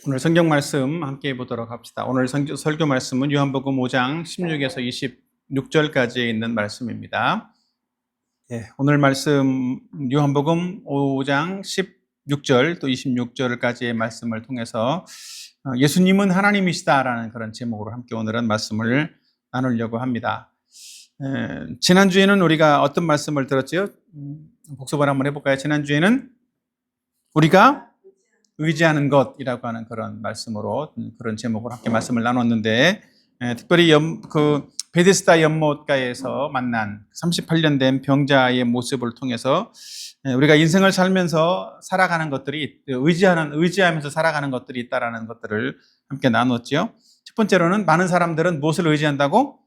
오늘 성경 말씀 함께 보도록 합시다. 오늘 설교 말씀은 요한복음 5장 16에서 26절까지에 있는 말씀입니다. 오늘 말씀 요한복음 5장 16절 또 26절까지의 말씀을 통해서 예수님은 하나님이시다라는 그런 제목으로 함께 오늘은 말씀을 나누려고 합니다. 지난주에는 우리가 어떤 말씀을 들었죠? 복습을 한번 해볼까요? 지난주에는 우리가 의지하는 것이라고 하는 그런 말씀으로 그런 제목으로 함께 말씀을 나눴는데, 특별히 베데스다 연못가에서 만난 38년 된 병자의 모습을 통해서 우리가 인생을 살면서 살아가는 것들이 의지하면서 살아가는 것들이 있다라는 것들을 함께 나눴죠. 첫 번째로는 많은 사람들은 무엇을 의지한다고?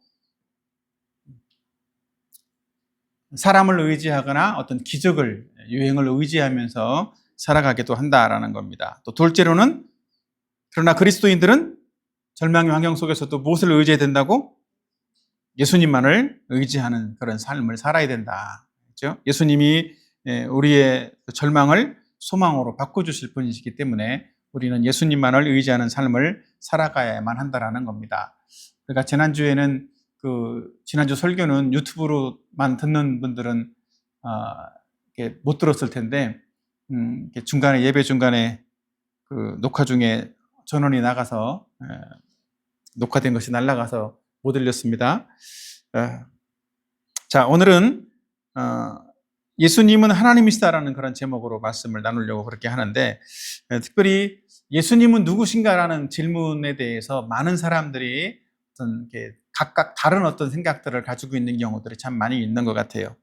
사람을 의지하거나 어떤 기적을, 유행을 의지하면서 살아가기도 한다라는 겁니다. 또 둘째로는, 그러나 그리스도인들은 절망의 환경 속에서도 무엇을 의지해야 된다고? 예수님만을 의지하는 그런 삶을 살아야 된다. 그렇죠? 예수님이 우리의 절망을 소망으로 바꿔주실 분이시기 때문에 우리는 예수님만을 의지하는 삶을 살아가야만 한다라는 겁니다. 그러니까 지난주에는 지난주 설교는 유튜브로만 듣는 분들은 못 들었을 텐데, 중간에 예배 중간에 녹화 중에 전원이 나가서 녹화된 것이 날아가서 못 들렸습니다. 자, 오늘은 예수님은 하나님이시다라는 그런 제목으로 말씀을 나누려고 그렇게 하는데, 특별히 예수님은 누구신가라는 질문에 대해서 많은 사람들이 각각 다른 어떤 생각들을 가지고 있는 경우들이 참 많이 있는 것 같아요.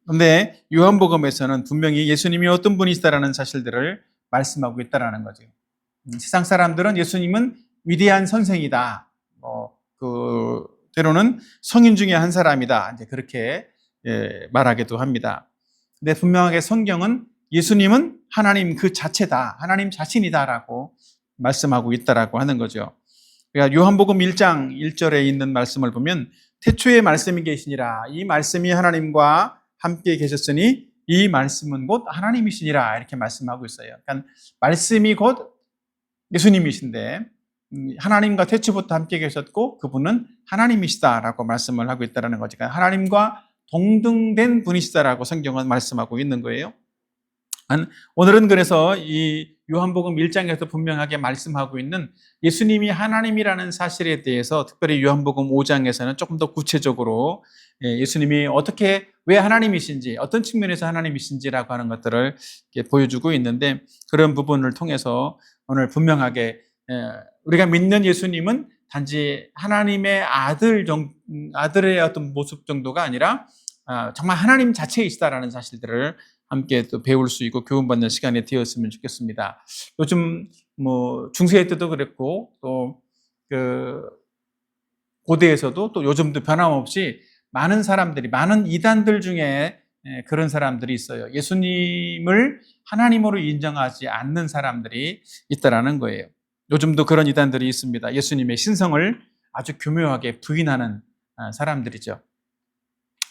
그런데 요한복음에서는 분명히 예수님이 어떤 분이시다라는 사실들을 말씀하고 있다라는 거죠. 세상 사람들은 예수님은 위대한 선생이다, 때로는 성인 중에 한 사람이다, 이제 그렇게 말하기도 합니다. 근데 분명하게 성경은 예수님은 하나님 그 자체다, 하나님 자신이다라고 말씀하고 있다라고 하는 거죠. 그러니까 요한복음 1장 1절에 있는 말씀을 보면, 태초에 말씀이 계시니라, 이 말씀이 하나님과 함께 계셨으니 이 말씀은 곧 하나님이시니라, 이렇게 말씀하고 있어요. 그러니까 말씀이 곧 예수님이신데 하나님과 태초부터 함께 계셨고 그분은 하나님이시다라고 말씀을 하고 있다는 거죠. 그러니까 하나님과 동등된 분이시다라고 성경은 말씀하고 있는 거예요. 오늘은 그래서 이 요한복음 1장에서 분명하게 말씀하고 있는 예수님이 하나님이라는 사실에 대해서, 특별히 요한복음 5장에서는 조금 더 구체적으로 예수님이 왜 하나님이신지, 어떤 측면에서 하나님이신지라고 하는 것들을 보여주고 있는데, 그런 부분을 통해서 오늘 분명하게 우리가 믿는 예수님은 단지 하나님의 아들의 어떤 모습 정도가 아니라 정말 하나님 자체이시다라는 사실들을 함께 또 배울 수 있고 교훈받는 시간이 되었으면 좋겠습니다. 요즘 중세의 때도 그랬고 또 고대에서도 또 요즘도 변함없이 많은 이단들 중에 그런 사람들이 있어요. 예수님을 하나님으로 인정하지 않는 사람들이 있다라는 거예요. 요즘도 그런 이단들이 있습니다. 예수님의 신성을 아주 교묘하게 부인하는 사람들이죠.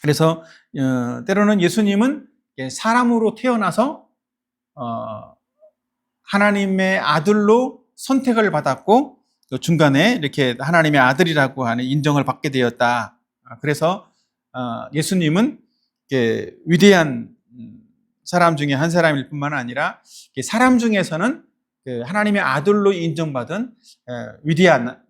그래서 때로는 예수님은 사람으로 태어나서 하나님의 아들로 선택을 받았고 중간에 이렇게 하나님의 아들이라고 하는 인정을 받게 되었다. 그래서 예수님은 위대한 사람 중에 한 사람일 뿐만 아니라 사람 중에서는 하나님의 아들로 인정받은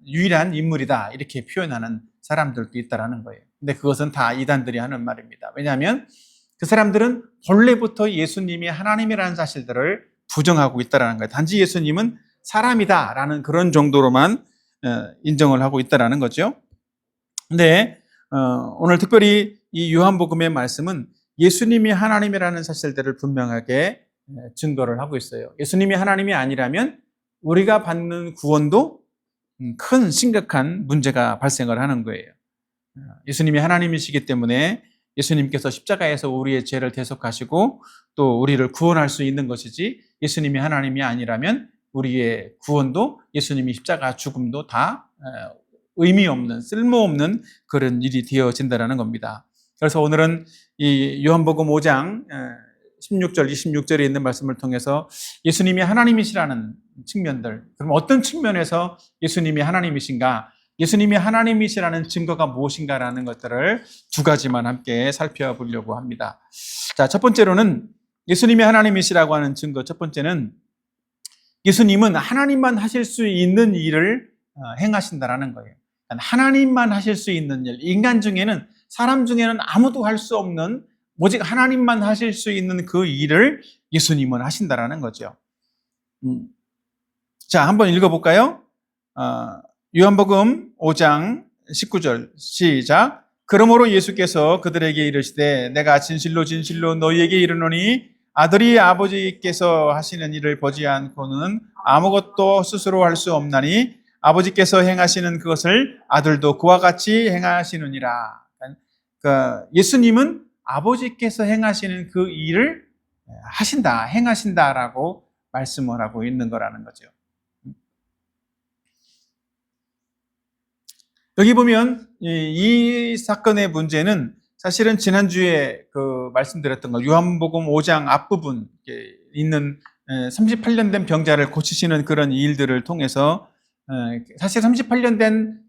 유일한 인물이다, 이렇게 표현하는 사람들도 있다라는 거예요. 근데 그것은 다 이단들이 하는 말입니다. 왜냐하면 그 사람들은 본래부터 예수님이 하나님이라는 사실들을 부정하고 있다라는 거예요. 단지 예수님은 사람이다라는 그런 정도로만 인정을 하고 있다라는 거죠. 근데 오늘 특별히 이 요한복음의 말씀은 예수님이 하나님이라는 사실들을 분명하게 증거를 하고 있어요. 예수님이 하나님이 아니라면 우리가 받는 구원도 큰 심각한 문제가 발생을 하는 거예요. 예수님이 하나님이시기 때문에 예수님께서 십자가에서 우리의 죄를 대속하시고 또 우리를 구원할 수 있는 것이지, 예수님이 하나님이 아니라면 우리의 구원도 예수님이 십자가 죽음도 다 의미 없는, 쓸모없는 그런 일이 되어진다는 겁니다. 그래서 오늘은 이 요한복음 5장 16절, 26절에 있는 말씀을 통해서 예수님이 하나님이시라는 측면들, 그럼 어떤 측면에서 예수님이 하나님이신가, 예수님이 하나님이시라는 증거가 무엇인가라는 것들을 두 가지만 함께 살펴보려고 합니다. 자, 첫 번째로는 예수님이 하나님이시라고 하는 증거, 첫 번째는 예수님은 하나님만 하실 수 있는 일을 행하신다라는 거예요. 하나님만 하실 수 있는 일, 인간 중에는, 사람 중에는 아무도 할 수 없는, 오직 하나님만 하실 수 있는 그 일을 예수님은 하신다라는 거죠. 자, 한번 읽어볼까요? 요한복음 5장 19절 시작. 그러므로 예수께서 그들에게 이르시되 내가 진실로 진실로 너희에게 이르노니 아들이 아버지께서 하시는 일을 보지 않고는 아무것도 스스로 할 수 없나니 아버지께서 행하시는 그것을 아들도 그와 같이 행하시느니라. 그러니까 예수님은 아버지께서 행하시는 그 일을 하신다, 행하신다라고 말씀을 하고 있는 거라는 거죠. 여기 보면 이 사건의 문제는 사실은 지난주에 말씀드렸던 거, 요한복음 5장 앞부분 있는 38년 된 병자를 고치시는 그런 일들을 통해서, 사실 38년 된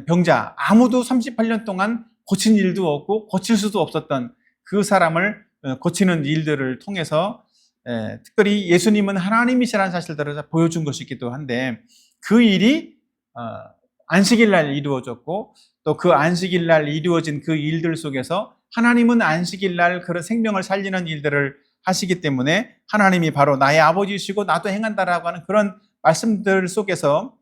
병자, 아무도 38년 동안 고친 일도 없고 고칠 수도 없었던 그 사람을 고치는 일들을 통해서 특별히 예수님은 하나님이시라는 사실들을 보여준 것이기도 한데, 그 일이 안식일 날 이루어졌고, 또 그 안식일 날 이루어진 그 일들 속에서 하나님은 안식일 날 그런 생명을 살리는 일들을 하시기 때문에 하나님이 바로 나의 아버지이시고 나도 행한다라고 하는 그런 말씀들 속에서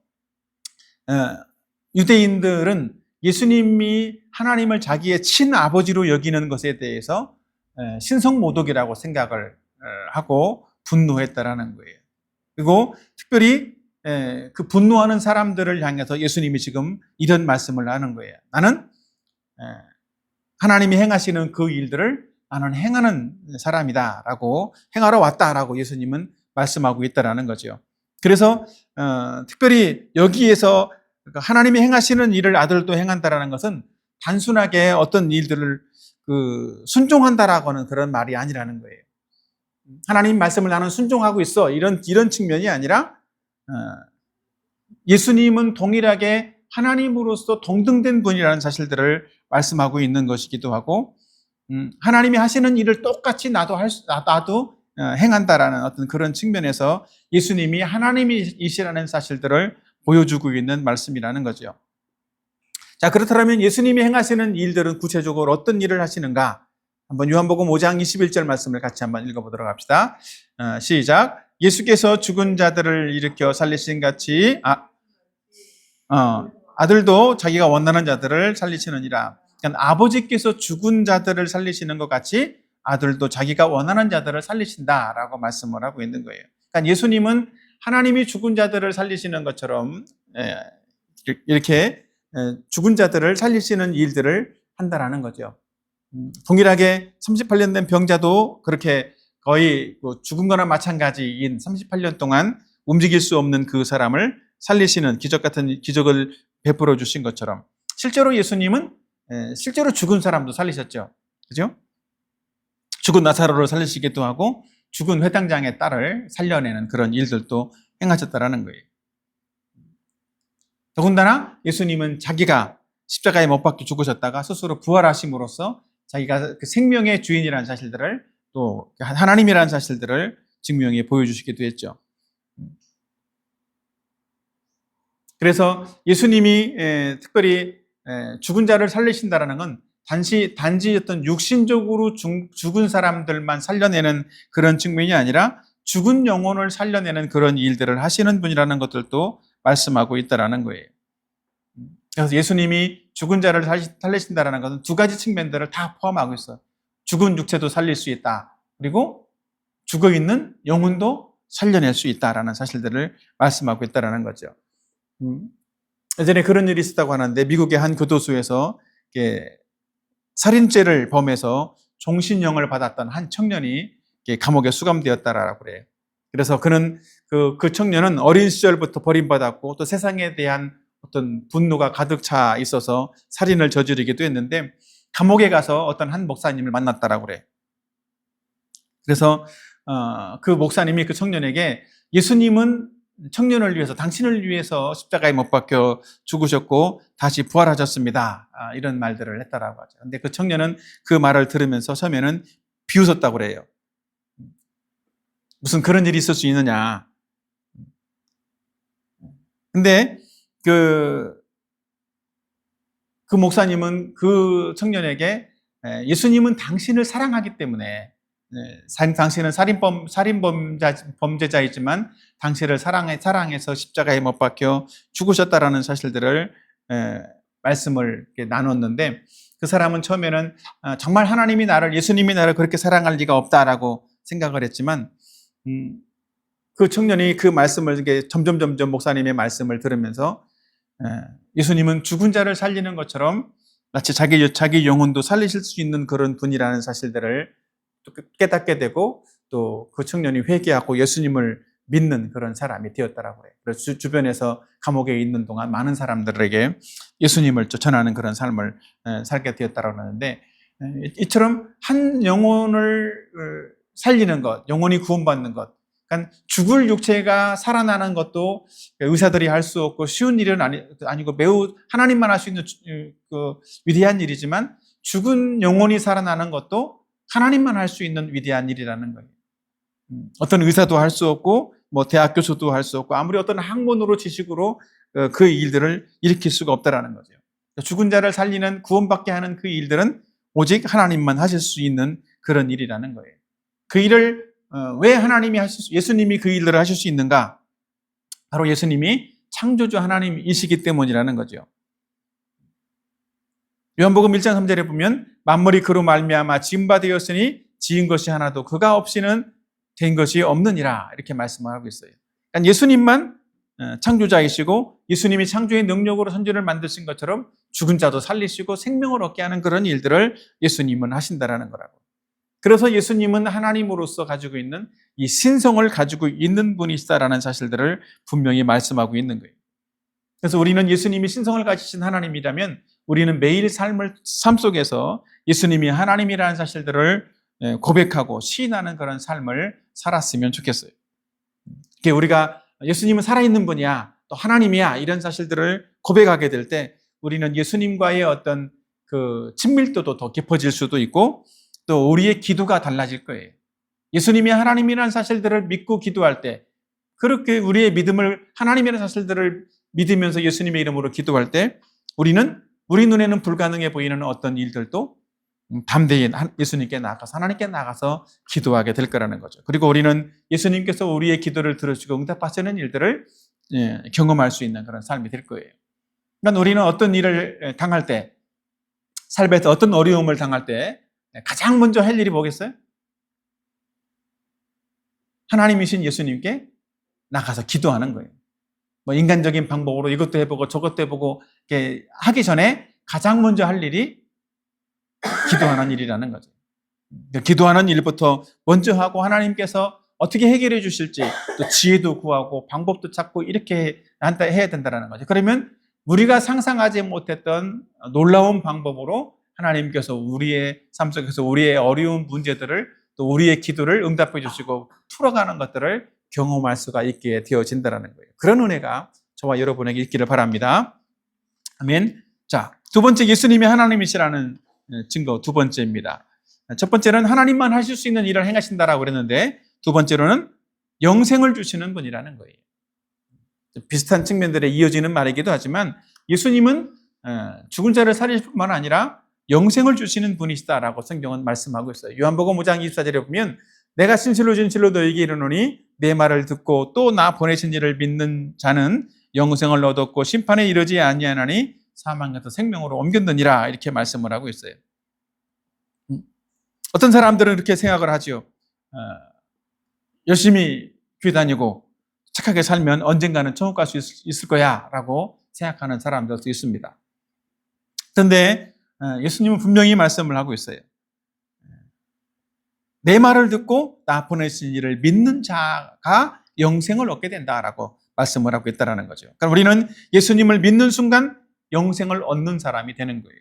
유대인들은 예수님이 하나님을 자기의 친아버지로 여기는 것에 대해서 신성모독이라고 생각을 하고 분노했다라는 거예요. 그리고 특별히 그 분노하는 사람들을 향해서 예수님이 지금 이런 말씀을 하는 거예요. 나는 하나님이 행하시는 그 일들을 나는 행하는 사람이다 라고, 행하러 왔다라고 예수님은 말씀하고 있다라는 거죠. 그래서 특별히 여기에서 하나님이 행하시는 일을 아들도 행한다라는 것은 단순하게 어떤 일들을 순종한다라고 하는 그런 말이 아니라는 거예요. 하나님 말씀을 나는 순종하고 있어, 이런 측면이 아니라 예수님은 동일하게 하나님으로서 동등된 분이라는 사실들을 말씀하고 있는 것이기도 하고, 하나님이 하시는 일을 똑같이 나도 행한다라는 어떤 그런 측면에서 예수님이 하나님이시라는 사실들을 보여주고 있는 말씀이라는 거죠. 자, 그렇다면 예수님이 행하시는 일들은 구체적으로 어떤 일을 하시는가? 한번 요한복음 5장 21절 말씀을 같이 한번 읽어보도록 합시다. 시작. 예수께서 죽은 자들을 일으켜 살리신 같이 아들도 자기가 원하는 자들을 살리시느니라. 그러니까 아버지께서 죽은 자들을 살리시는 것 같이 아들도 자기가 원하는 자들을 살리신다라고 말씀을 하고 있는 거예요. 그러니까 예수님은 하나님이 죽은 자들을 살리시는 것처럼 이렇게 죽은 자들을 살리시는 일들을 한다라는 거죠. 동일하게 38년 된 병자도 그렇게 거의 죽은 거나 마찬가지인 38년 동안 움직일 수 없는 그 사람을 살리시는 기적 같은 기적을 베풀어 주신 것처럼, 실제로 예수님은 실제로 죽은 사람도 살리셨죠. 그죠? 죽은 나사로를 살리시기도 하고 죽은 회당장의 딸을 살려내는 그런 일들도 행하셨다라는 거예요. 더군다나 예수님은 자기가 십자가에 못 박혀 죽으셨다가 스스로 부활하심으로써 자기가 그 생명의 주인이라는 사실들을, 또 하나님이라는 사실들을 증명해 보여주시기도 했죠. 그래서 예수님이 특별히 죽은 자를 살리신다는 건 단지 어떤 육신적으로 죽은 사람들만 살려내는 그런 측면이 아니라 죽은 영혼을 살려내는 그런 일들을 하시는 분이라는 것들도 말씀하고 있다는 거예요. 그래서 예수님이 죽은 자를 살리신다는 것은 두 가지 측면들을 다 포함하고 있어요. 죽은 육체도 살릴 수 있다. 그리고 죽어있는 영혼도 살려낼 수 있다라는 사실들을 말씀하고 있다는 거죠. 예전에 그런 일이 있었다고 하는데, 미국의 한 교도소에서 살인죄를 범해서 종신형을 받았던 한 청년이 감옥에 수감되었다라고 그래요. 그래서 그는 그 청년은 어린 시절부터 버림받았고 또 세상에 대한 어떤 분노가 가득 차 있어서 살인을 저지르기도 했는데, 감옥에 가서 어떤 한 목사님을 만났다라고 그래. 그래서 그 목사님이 그 청년에게 예수님은 청년을 위해서, 당신을 위해서 십자가에 못 박혀 죽으셨고 다시 부활하셨습니다. 이런 말들을 했다라고 하죠. 근데 그 청년은 그 말을 들으면서 처음에는 비웃었다고 그래요. 무슨 그런 일이 있을 수 있느냐. 근데 그 목사님은 그 청년에게 예수님은 당신을 사랑하기 때문에, 당신은 범죄자이지만 당신을 사랑해서 십자가에 못 박혀 죽으셨다라는 사실들을 말씀을 나눴는데, 그 사람은 처음에는 정말 예수님이 나를 그렇게 사랑할 리가 없다라고 생각을 했지만, 그 청년이 그 말씀을 점점 목사님의 말씀을 들으면서 예수님은 죽은 자를 살리는 것처럼 마치 자기 영혼도 살리실 수 있는 그런 분이라는 사실들을 깨닫게 되고, 또 그 청년이 회개하고 예수님을 믿는 그런 사람이 되었다라고 해요. 그래서 주변에서 감옥에 있는 동안 많은 사람들에게 예수님을 전하는 그런 삶을 살게 되었다라고 하는데, 이처럼 한 영혼을 살리는 것, 영혼이 구원받는 것, 그러니까 죽을 육체가 살아나는 것도 의사들이 할 수 없고 쉬운 일은 아니고 매우 하나님만 할 수 있는 그 위대한 일이지만, 죽은 영혼이 살아나는 것도 하나님만 할 수 있는 위대한 일이라는 거예요. 어떤 의사도 할 수 없고 대학 교수도 할 수 없고 아무리 어떤 학문으로 지식으로 그 일들을 일으킬 수가 없다라는 거죠. 죽은 자를 살리는, 구원받게 하는 그 일들은 오직 하나님만 하실 수 있는 그런 일이라는 거예요. 그 일을 왜 예수님이 그 일들을 하실 수 있는가? 바로 예수님이 창조주 하나님이시기 때문이라는 거죠. 요한복음 1장 3절에 보면 만물이 그로 말미암아 지은 바 되었으니 지은 것이 하나도 그가 없이는 된 것이 없느니라, 이렇게 말씀을 하고 있어요. 그러니까 예수님만 창조자이시고 예수님이 창조의 능력으로 천지를 만드신 것처럼 죽은 자도 살리시고 생명을 얻게 하는 그런 일들을 예수님은 하신다라는 거라고. 그래서 예수님은 하나님으로서 가지고 있는 이 신성을 가지고 있는 분이시다라는 사실들을 분명히 말씀하고 있는 거예요. 그래서 우리는 예수님이 신성을 가지신 하나님이라면 우리는 매일 삶 속에서 예수님이 하나님이라는 사실들을 고백하고 시인하는 그런 삶을 살았으면 좋겠어요. 우리가 예수님은 살아있는 분이야, 또 하나님이야, 이런 사실들을 고백하게 될 때 우리는 예수님과의 어떤 그 친밀도도 더 깊어질 수도 있고, 또 우리의 기도가 달라질 거예요. 예수님이 하나님이라는 사실들을 믿고 기도할 때, 그렇게 우리의 믿음을, 하나님이라는 사실들을 믿으면서 예수님의 이름으로 기도할 때 우리 눈에는 불가능해 보이는 어떤 일들도 담대히 예수님께 나가서, 하나님께 나가서 기도하게 될 거라는 거죠. 그리고 우리는 예수님께서 우리의 기도를 들으시고 응답하시는 일들을 경험할 수 있는 그런 삶이 될 거예요. 그러니까 우리는 어떤 일을 당할 때, 삶에서 어떤 어려움을 당할 때 가장 먼저 할 일이 뭐겠어요? 하나님이신 예수님께 나가서 기도하는 거예요. 인간적인 방법으로 이것도 해보고 저것도 해보고 이렇게 하기 전에 가장 먼저 할 일이 기도하는 일이라는 거죠. 기도하는 일부터 먼저 하고 하나님께서 어떻게 해결해 주실지 또 지혜도 구하고 방법도 찾고 이렇게 해야 된다는 거죠. 그러면 우리가 상상하지 못했던 놀라운 방법으로 하나님께서 우리의 삶 속에서 우리의 어려운 문제들을, 또 우리의 기도를 응답해 주시고 풀어가는 것들을 경험할 수가 있게 되어진다는 거예요. 그런 은혜가 저와 여러분에게 있기를 바랍니다. 아멘. 자, 두 번째, 예수님이 하나님이시라는 증거 두 번째입니다. 첫 번째는 하나님만 하실 수 있는 일을 행하신다라고 그랬는데, 두 번째로는 영생을 주시는 분이라는 거예요. 비슷한 측면들에 이어지는 말이기도 하지만 예수님은 죽은 자를 살리실 뿐만 아니라 영생을 주시는 분이시다라고 성경은 말씀하고 있어요. 요한복음 5장 24절에 보면 내가 진실로 너희에게 이르노니 내 말을 듣고 또 나 보내신 이를 믿는 자는 영생을 얻었고 심판에 이르지 아니하나니 사망에서 생명으로 옮겼느니라, 이렇게 말씀을 하고 있어요. 어떤 사람들은 이렇게 생각을 하죠. 열심히 교회 다니고 착하게 살면 언젠가는 천국 갈 수 있을 거야 라고 생각하는 사람들도 있습니다. 그런데 예수님은 분명히 말씀을 하고 있어요. 내 말을 듣고 나 보내신 이를 믿는 자가 영생을 얻게 된다라고 말씀을 하고 있다는 거죠. 그러니까 우리는 예수님을 믿는 순간 영생을 얻는 사람이 되는 거예요.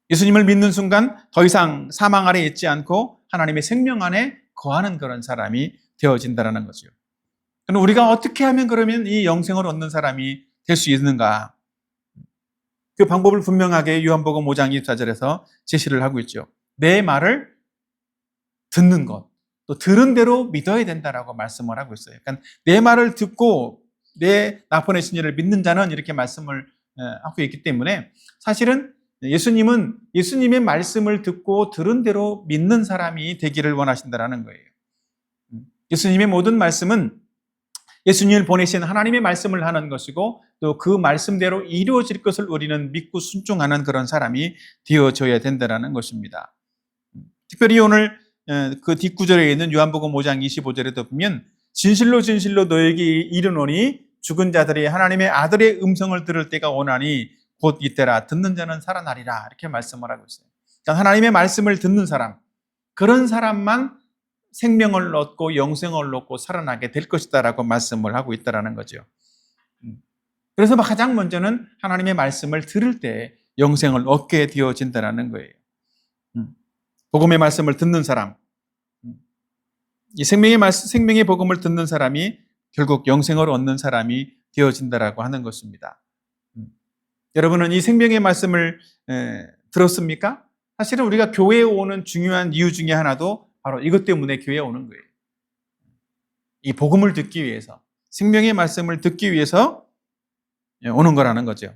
예수님을 믿는 순간 더 이상 사망 아래 있지 않고 하나님의 생명 안에 거하는 그런 사람이 되어진다는 거죠. 그럼 우리가 어떻게 하면 그러면 이 영생을 얻는 사람이 될 수 있는가? 그 방법을 분명하게 요한복음 5장 24절에서 제시를 하고 있죠. 내 말을 듣는 것, 또 들은 대로 믿어야 된다라고 말씀을 하고 있어요. 그러니까 내 말을 듣고 나 보내신 이를 믿는 자는 이렇게 말씀을 하고 있기 때문에 사실은 예수님은 예수님의 말씀을 듣고 들은 대로 믿는 사람이 되기를 원하신다라는 거예요. 예수님의 모든 말씀은 예수님을 보내신 하나님의 말씀을 하는 것이고 또 그 말씀대로 이루어질 것을 우리는 믿고 순종하는 그런 사람이 되어져야 된다는 것입니다. 특별히 오늘 그 뒷구절에 있는 요한복음 5장 25절에도 보면 진실로 진실로 너에게 이르노니 죽은 자들이 하나님의 아들의 음성을 들을 때가 오나니 곧 이때라 듣는 자는 살아나리라 이렇게 말씀을 하고 있어요. 그러니까 하나님의 말씀을 듣는 사람, 그런 사람만 생명을 얻고 영생을 얻고 살아나게 될 것이다라고 말씀을 하고 있다라는 거죠. 그래서 가장 먼저는 하나님의 말씀을 들을 때 영생을 얻게 되어진다라는 거예요. 복음의 말씀을 듣는 사람, 이 생명의 복음을 듣는 사람이 결국 영생을 얻는 사람이 되어진다라고 하는 것입니다. 여러분은 이 생명의 말씀을 들었습니까? 사실은 우리가 교회에 오는 중요한 이유 중에 하나도 바로 이것 때문에 교회에 오는 거예요. 이 복음을 듣기 위해서, 생명의 말씀을 듣기 위해서 오는 거라는 거죠.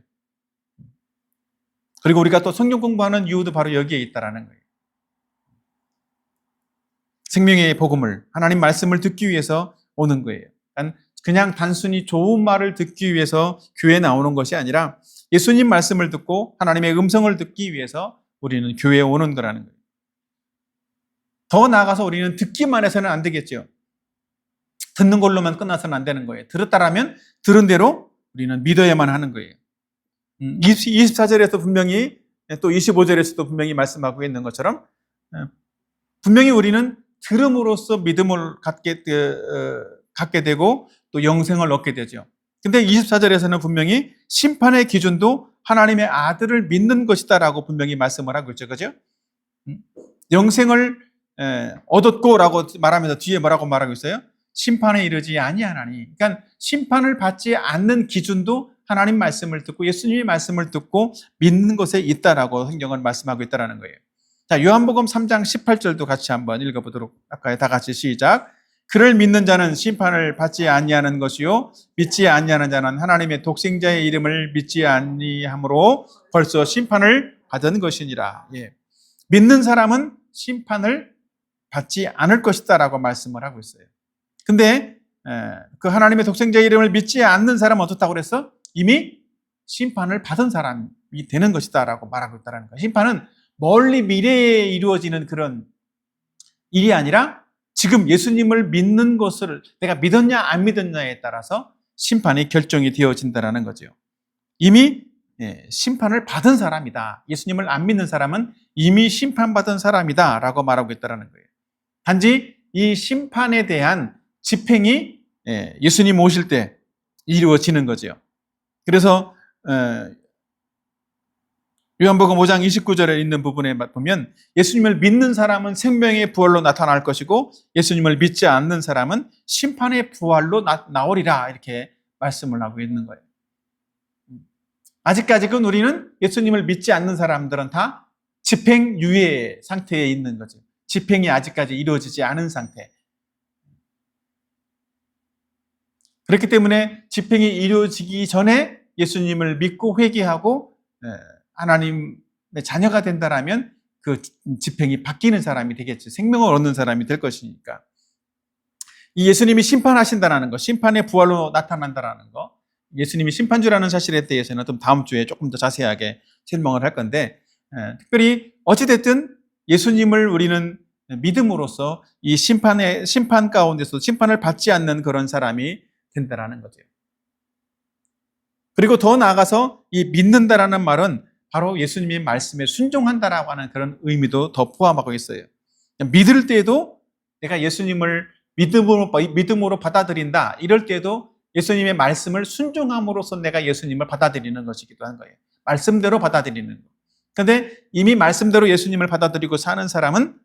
그리고 우리가 또 성경 공부하는 이유도 바로 여기에 있다라는 거예요. 생명의 복음을, 하나님 말씀을 듣기 위해서 오는 거예요. 그냥 단순히 좋은 말을 듣기 위해서 교회에 나오는 것이 아니라 예수님 말씀을 듣고 하나님의 음성을 듣기 위해서 우리는 교회에 오는 거라는 거예요. 더 나아가서 우리는 듣기만 해서는 안 되겠죠. 듣는 걸로만 끝나서는 안 되는 거예요. 들었다라면 들은 대로 우리는 믿어야만 하는 거예요. 24절에서 분명히 또 25절에서도 분명히 말씀하고 있는 것처럼 분명히 우리는 들음으로써 믿음을 갖게 되고 또 영생을 얻게 되죠. 근데 24절에서는 분명히 심판의 기준도 하나님의 아들을 믿는 것이다라고 분명히 말씀을 하고 있죠. 그죠? 영생을 얻었고라고 말하면서 뒤에 뭐라고 말하고 있어요? 심판에 이르지 아니하나니. 그러니까 심판을 받지 않는 기준도 하나님 말씀을 듣고 예수님의 말씀을 듣고 믿는 것에 있다라고 성경은 말씀하고 있다라는 거예요. 자, 요한복음 3장 18절도 같이 한번 읽어보도록 할까요? 다 같이 시작. 그를 믿는 자는 심판을 받지 아니하는 것이요 믿지 아니하는 자는 하나님의 독생자의 이름을 믿지 아니하므로 벌써 심판을 받은 것이니라. 예. 믿는 사람은 심판을 받지 않을 것이다라고 말씀을 하고 있어요. 근데 그 하나님의 독생자의 이름을 믿지 않는 사람은 어떻다고 그랬어? 이미 심판을 받은 사람이 되는 것이다라고 말하고 있다는 거예요. 심판은 멀리 미래에 이루어지는 그런 일이 아니라 지금 예수님을 믿는 것을 내가 믿었냐 안 믿었냐에 따라서 심판이 결정이 되어진다는 거죠. 이미 심판을 받은 사람이다. 예수님을 안 믿는 사람은 이미 심판받은 사람이다 라고 말하고 있다는 거예요. 단지 이 심판에 대한 집행이 예수님 오실 때 이루어지는 거죠. 그래서 요한복음 5장 29절에 있는 부분에 보면 예수님을 믿는 사람은 생명의 부활로 나타날 것이고 예수님을 믿지 않는 사람은 심판의 부활로 나오리라 이렇게 말씀을 하고 있는 거예요. 아직까지는 우리는 예수님을 믿지 않는 사람들은 다 집행유예 상태에 있는 거죠. 집행이 아직까지 이루어지지 않은 상태. 그렇기 때문에 집행이 이루어지기 전에 예수님을 믿고 회개하고 하나님의 자녀가 된다라면 그 집행이 바뀌는 사람이 되겠죠. 생명을 얻는 사람이 될 것이니까. 이 예수님이 심판하신다는 거, 심판의 부활로 나타난다는 거, 예수님이 심판주라는 사실에 대해서는 좀 다음 주에 조금 더 자세하게 설명을 할 건데, 특별히 어찌됐든 예수님을 우리는 믿음으로써 이 심판 가운데서 심판을 받지 않는 그런 사람이 된다라는 거죠. 그리고 더 나아가서 이 믿는다라는 말은 바로 예수님의 말씀에 순종한다라고 하는 그런 의미도 더 포함하고 있어요. 믿을 때에도 내가 예수님을 믿음으로 받아들인다. 이럴 때도 예수님의 말씀을 순종함으로써 내가 예수님을 받아들이는 것이기도 한 거예요. 말씀대로 받아들이는 거. 그런데 이미 말씀대로 예수님을 받아들이고 사는 사람은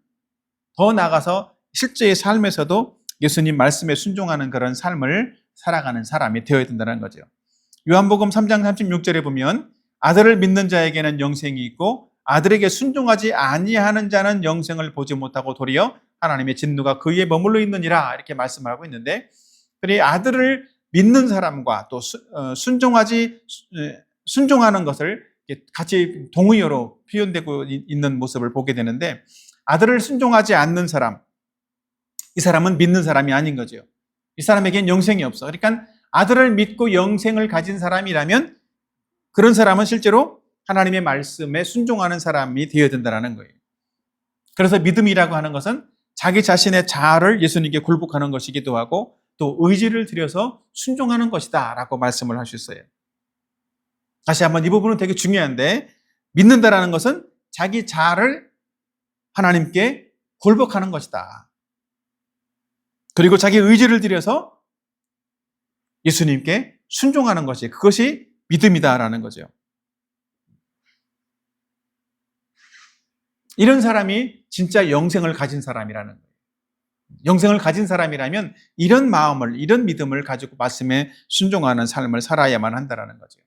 더 나아가서 실제의 삶에서도 예수님 말씀에 순종하는 그런 삶을 살아가는 사람이 되어야 된다는 거죠. 요한복음 3장 36절에 보면 아들을 믿는 자에게는 영생이 있고 아들에게 순종하지 아니하는 자는 영생을 보지 못하고 도리어 하나님의 진노가 그에 머물러 있느니라, 이렇게 말씀하고 있는데, 그리 아들을 믿는 사람과 또 순종하는 것을 같이 동의어로 표현되고 있는 모습을 보게 되는데, 아들을 순종하지 않는 사람, 이 사람은 믿는 사람이 아닌 거죠. 이 사람에겐 영생이 없어. 그러니까 아들을 믿고 영생을 가진 사람이라면 그런 사람은 실제로 하나님의 말씀에 순종하는 사람이 되어야 된다는 거예요. 그래서 믿음이라고 하는 것은 자기 자신의 자아를 예수님께 굴복하는 것이기도 하고 또 의지를 들여서 순종하는 것이다 라고 말씀을 하셨어요. 다시 한번 이 부분은 되게 중요한데, 믿는다라는 것은 자기 자아를 하나님께 굴복하는 것이다. 그리고 자기 의지를 들여서 예수님께 순종하는 것이, 그것이 믿음이다라는 거죠. 이런 사람이 진짜 영생을 가진 사람이라는 거예요. 영생을 가진 사람이라면 이런 마음을, 이런 믿음을 가지고 말씀에 순종하는 삶을 살아야만 한다는 거죠.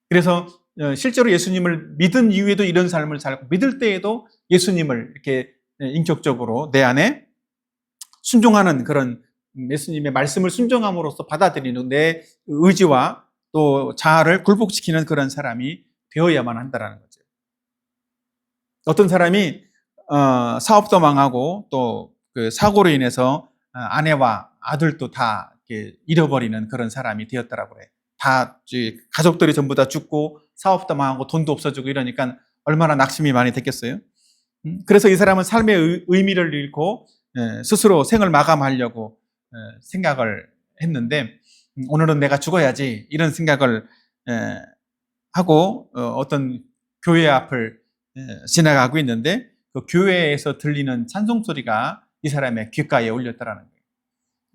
그래서 실제로 예수님을 믿은 이후에도 이런 삶을 살고, 믿을 때에도 예수님을 이렇게 인격적으로 내 안에 순종하는 그런, 예수님의 말씀을 순종함으로써 받아들이는 내 의지와 또 자아를 굴복시키는 그런 사람이 되어야만 한다는 거죠. 어떤 사람이 사업도 망하고 또 그 사고로 인해서 아내와 아들도 다 잃어버리는 그런 사람이 되었다라고 그래. 다 가족들이 전부 다 죽고 사업도 망하고 돈도 없어지고 이러니까 얼마나 낙심이 많이 됐겠어요. 그래서 이 사람은 삶의 의미를 잃고 스스로 생을 마감하려고 생각을 했는데, 오늘은 내가 죽어야지 이런 생각을 하고 어떤 교회 앞을 지나가고 있는데, 그 교회에서 들리는 찬송 소리가 이 사람의 귓가에 울렸다라는 거예요.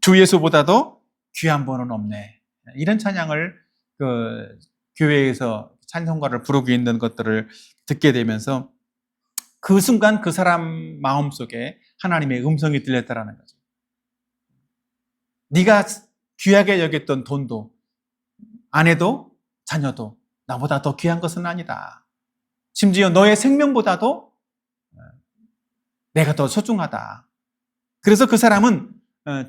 주 예수보다도 귀한 분은 없네. 이런 찬양을 그 교회에서 찬송가를 부르고 있는 것들을 듣게 되면서 그 순간 그 사람 마음속에 하나님의 음성이 들렸다라는 거죠. 네가 귀하게 여겼던 돈도 아내도 자녀도 나보다 더 귀한 것은 아니다. 심지어 너의 생명보다도 내가 더 소중하다. 그래서 그 사람은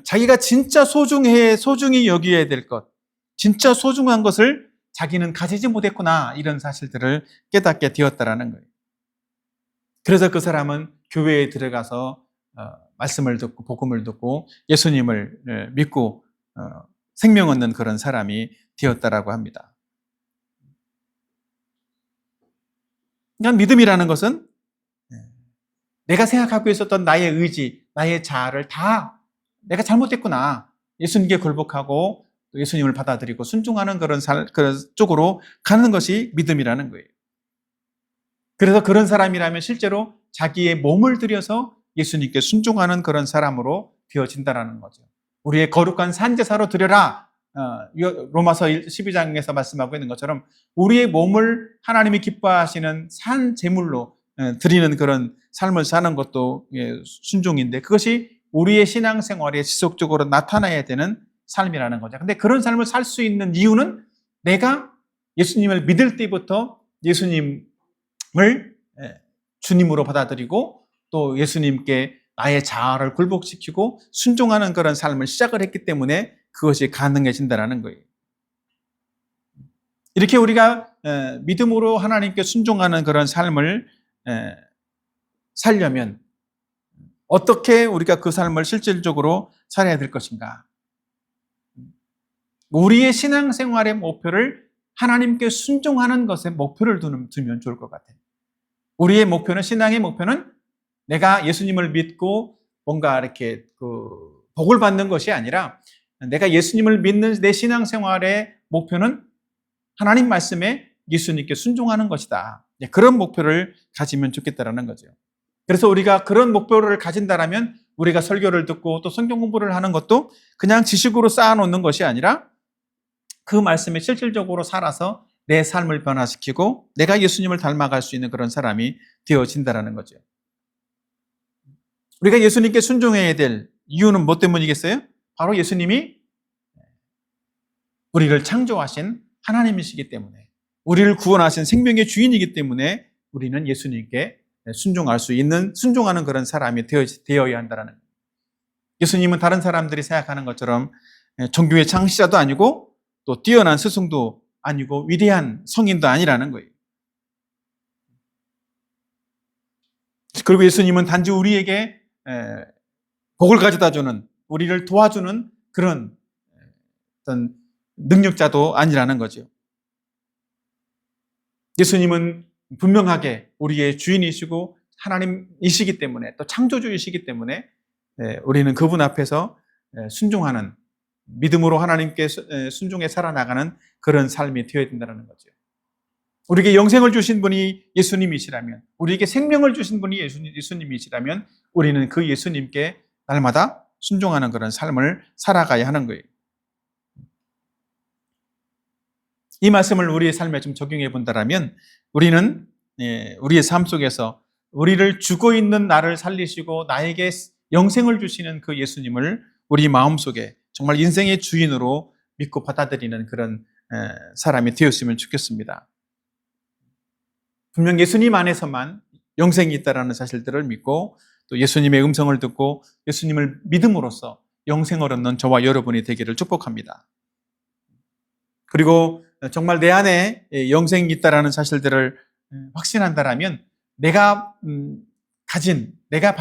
자기가 진짜 소중히 여겨야 될 것, 진짜 소중한 것을 자기는 가지지 못했구나, 이런 사실들을 깨닫게 되었다라는 거예요. 그래서 그 사람은 교회에 들어가서 말씀을 듣고 복음을 듣고 예수님을 믿고 생명 얻는 그런 사람이 되었다라고 합니다. 그러니까 믿음이라는 것은 내가 생각하고 있었던 나의 의지, 나의 자아를 다 내가 잘못했구나, 예수님께 굴복하고 예수님을 받아들이고 순종하는 그런 쪽으로 가는 것이 믿음이라는 거예요. 그래서 그런 사람이라면 실제로 자기의 몸을 들여서 예수님께 순종하는 그런 사람으로 되어진다는 거죠. 우리의 거룩한 산제사로 드려라. 로마서 12장에서 말씀하고 있는 것처럼 우리의 몸을 하나님이 기뻐하시는 산 제물로 드리는 그런 삶을 사는 것도 순종인데, 그것이 우리의 신앙생활에 지속적으로 나타나야 되는 삶이라는 거죠. 근데 그런 삶을 살 수 있는 이유는 내가 예수님을 믿을 때부터 예수님을 주님으로 받아들이고 또 예수님께 나의 자아를 굴복시키고 순종하는 그런 삶을 시작을 했기 때문에 그것이 가능해진다는 거예요. 이렇게 우리가 믿음으로 하나님께 순종하는 그런 삶을 살려면 어떻게 우리가 그 삶을 실질적으로 살아야 될 것인가? 우리의 신앙생활의 목표를 하나님께 순종하는 것에 목표를 두면 좋을 것 같아요. 우리의 목표는, 신앙의 목표는 내가 예수님을 믿고 뭔가 이렇게 복을 받는 것이 아니라, 내가 예수님을 믿는 내 신앙생활의 목표는 하나님 말씀에 예수님께 순종하는 것이다. 그런 목표를 가지면 좋겠다라는 거죠. 그래서 우리가 그런 목표를 가진다라면 우리가 설교를 듣고 또 성경 공부를 하는 것도 그냥 지식으로 쌓아놓는 것이 아니라 그 말씀에 실질적으로 살아서 내 삶을 변화시키고 내가 예수님을 닮아갈 수 있는 그런 사람이 되어진다라는 거죠. 우리가 예수님께 순종해야 될 이유는 뭐 때문이겠어요? 바로 예수님이 우리를 창조하신 하나님이시기 때문에, 우리를 구원하신 생명의 주인이기 때문에 우리는 예수님께 순종할 수 있는, 순종하는 그런 사람이 되어야 한다는 거예요. 예수님은 다른 사람들이 생각하는 것처럼 종교의 창시자도 아니고 또 뛰어난 스승도 아니고 위대한 성인도 아니라는 거예요. 그리고 예수님은 단지 우리에게 복을 가져다주는, 우리를 도와주는 그런 어떤 능력자도 아니라는 거죠. 예수님은 분명하게 우리의 주인이시고 하나님이시기 때문에, 또 창조주이시기 때문에 우리는 그분 앞에서 순종하는, 믿음으로 하나님께 순종해 살아나가는 그런 삶이 되어야 된다는 거죠. 우리에게 영생을 주신 분이 예수님이시라면, 우리에게 생명을 주신 분이 예수님이시라면 우리는 그 예수님께 날마다 순종하는 그런 삶을 살아가야 하는 거예요. 이 말씀을 우리의 삶에 좀 적용해 본다면 우리는 우리의 삶 속에서 우리를 죽어 있는 나를 살리시고 나에게 영생을 주시는 그 예수님을 우리 마음속에 정말 인생의 주인으로 믿고 받아들이는 그런 사람이 되었으면 좋겠습니다. 분명 예수님 안에서만 영생이 있다는 사실들을 믿고 또 예수님의 음성을 듣고 예수님을 믿음으로써 영생을 얻는 저와 여러분이 되기를 축복합니다. 그리고 정말 내 안에 영생이 있다는 사실들을 확신한다면 내가 내가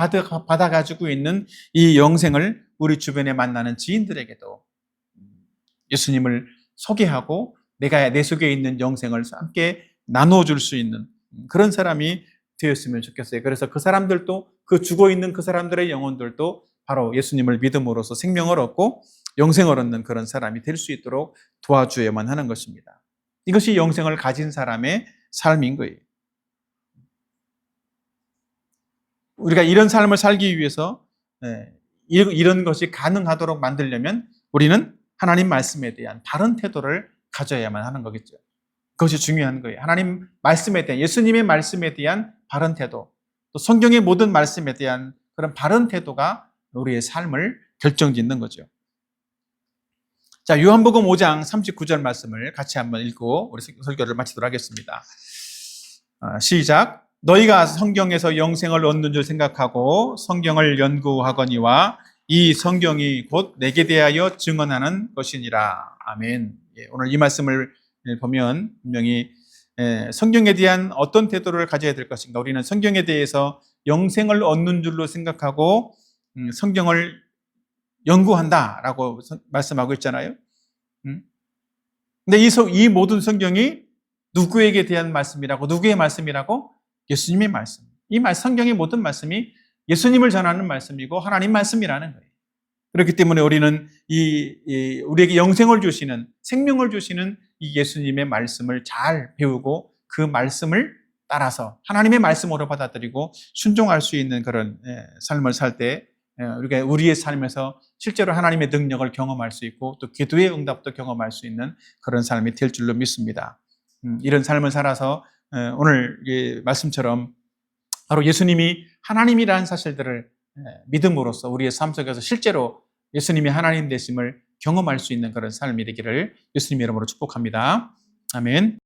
받아가지고 있는 이 영생을 우리 주변에 만나는 지인들에게도 예수님을 소개하고 내가 내 속에 있는 영생을 함께 나눠줄 수 있는 그런 사람이 되었으면 좋겠어요. 그래서 그 사람들도, 그 죽어있는 그 사람들의 영혼들도 바로 예수님을 믿음으로써 생명을 얻고 영생을 얻는 그런 사람이 될 수 있도록 도와주어야만 하는 것입니다. 이것이 영생을 가진 사람의 삶인 거예요. 우리가 이런 삶을 살기 위해서 이런 것이 가능하도록 만들려면 우리는 하나님 말씀에 대한 바른 태도를 가져야만 하는 거겠죠. 그것이 중요한 거예요. 하나님 말씀에 대한, 예수님의 말씀에 대한 바른 태도, 또 성경의 모든 말씀에 대한 그런 바른 태도가 우리의 삶을 결정짓는 거죠. 자, 요한복음 5장 39절 말씀을 같이 한번 읽고 우리 설교를 마치도록 하겠습니다. 시작. 너희가 성경에서 영생을 얻는 줄 생각하고 성경을 연구하거니와 이 성경이 곧 내게 대하여 증언하는 것이니라. 아멘. 오늘 이 말씀을 보면 분명히 성경에 대한 어떤 태도를 가져야 될 것인가. 우리는 성경에 대해서 영생을 얻는 줄로 생각하고 성경을 연구한다라고 말씀하고 있잖아요. 근데 이 모든 성경이 누구에게 대한 말씀이라고, 누구의 말씀이라고? 예수님의 말씀. 성경의 모든 말씀이 예수님을 전하는 말씀이고 하나님 말씀이라는 거예요. 그렇기 때문에 우리는 우리에게 영생을 주시는, 생명을 주시는 이 예수님의 말씀을 잘 배우고 그 말씀을 따라서 하나님의 말씀으로 받아들이고 순종할 수 있는 그런 삶을 살 때 우리가 우리의 삶에서 실제로 하나님의 능력을 경험할 수 있고 또 기도의 응답도 경험할 수 있는 그런 삶이 될 줄로 믿습니다. 이런 삶을 살아서 오늘 이 말씀처럼 바로 예수님이 하나님이라는 사실들을 믿음으로써 우리의 삶 속에서 실제로 예수님이 하나님 되심을 경험할 수 있는 그런 삶이 되기를 예수님의 이름으로 축복합니다. 아멘.